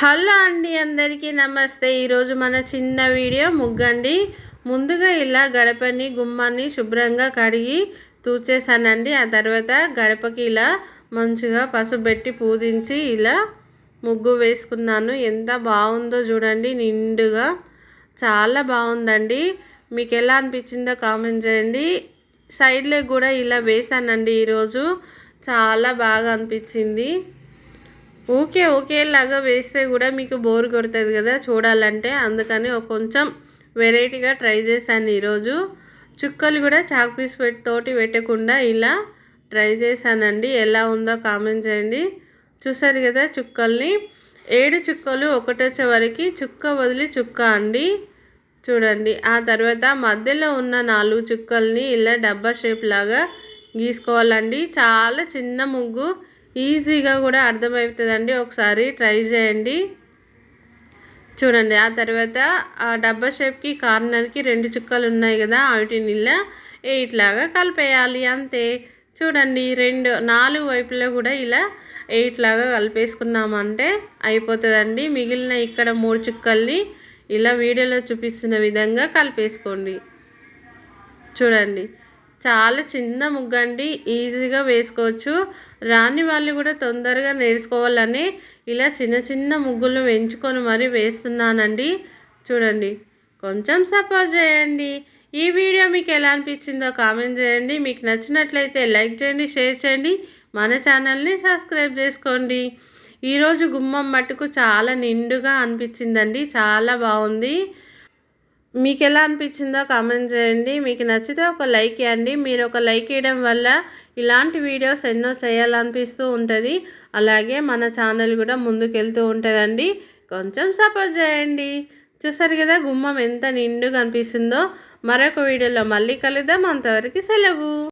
Hello అండి, అందరికీ నమస్తే. ఈరోజు మన చిన్న వీడియో ముగ్గండి. ముందుగా ఇలా గడపని గుమ్మాన్ని శుభ్రంగా కడిగి తూచేసానండి. ఆ తర్వాత గడపకి ఇలా మంచిగా పసుపు పెట్టి పూజించి ఇలా ముగ్గు వేసుకున్నాను. ఎంత బాగుందో చూడండి, నిండుగా చాలా బాగుందండి. మీకు ఎలా అనిపించిందో కామెంట్ చేయండి. సైడ్లో కూడా ఇలా వేసానండి. ఈరోజు చాలా బాగా అనిపించింది. ఒకేలాగా వేస్తే కూడా మీకు బోర్ కొడుతుంది కదా చూడాలంటే, అందుకని కొంచెం వెరైటీగా ట్రై చేశాను ఈరోజు. చుక్కలు కూడా చాక్ పీస్ తోటి పెట్టకుండా ఇలా ట్రై చేశానండి. ఎలా ఉందో కామెంట్ చేయండి. చూసారు కదా చుక్కల్ని, 7 చుక్కలు ఒకటొచ్చే వరకు చుక్క వదిలి చుక్క అండి. చూడండి. ఆ తర్వాత మధ్యలో ఉన్న 4 చుక్కల్ని ఇలా డబ్బా షేప్ లాగా గీసుకోవాలండి. చాలా చిన్న ముగ్గు, ఈజీగా కూడా అర్థమవుతుందండి. ఒకసారి ట్రై చేయండి. చూడండి. ఆ తర్వాత ఆ డబ్బా షేప్కి కార్నర్కి 2 చుక్కలు ఉన్నాయి కదా, వాటిని ఇలా 8 లాగా కలిపేయాలి, అంతే. చూడండి, 4 వైపులా కూడా ఇలా 8 లాగా కలిపేసుకున్నామంటే అయిపోతుందండి. మిగిలిన ఇక్కడ 3 చుక్కల్ని ఇలా వీడియోలో చూపిస్తున్న విధంగా కలిపేసుకోండి. చూడండి, చాలా చిన్న ముగ్గండి, ఈజీగా వేసుకోవచ్చు. రాని వాళ్ళు కూడా తొందరగా నేర్చుకోవాలని ఇలా చిన్న చిన్న ముగ్గులు ఎంచుకొని మరీ వేస్తున్నానండి. చూడండి, కొంచెం సపోర్ట్ చేయండి. ఈ వీడియో మీకు ఎలా అనిపించిందో కామెంట్ చేయండి. మీకు నచ్చినట్లయితే లైక్ చేయండి, షేర్ చేయండి, మన ఛానల్ని సబ్స్క్రైబ్ చేసుకోండి. ఈరోజు గుమ్మం మట్టుకు చాలా నిండుగా అనిపించిందండి, చాలా బాగుంది. మీకు ఎలా అనిపించిందో కామెంట్ చేయండి. మీకు నచ్చితే ఒక లైక్ ఇవ్వండి. మీరు ఒక లైక్ ఇవ్వడం వల్ల ఇలాంటి వీడియోస్ ఎన్నో చేయాలనిపిస్తూ ఉంటుంది. అలాగే మన ఛానల్ కూడా ముందుకెళ్తూ ఉంటుందండి. కొంచెం సపోర్ట్ చేయండి. చూసారు కదా గుమ్మం ఎంత నిండుగా అనిపిస్తుందో. మరొక వీడియోలో మళ్ళీ కలుద్దాం. అంతవరకు సెలవు.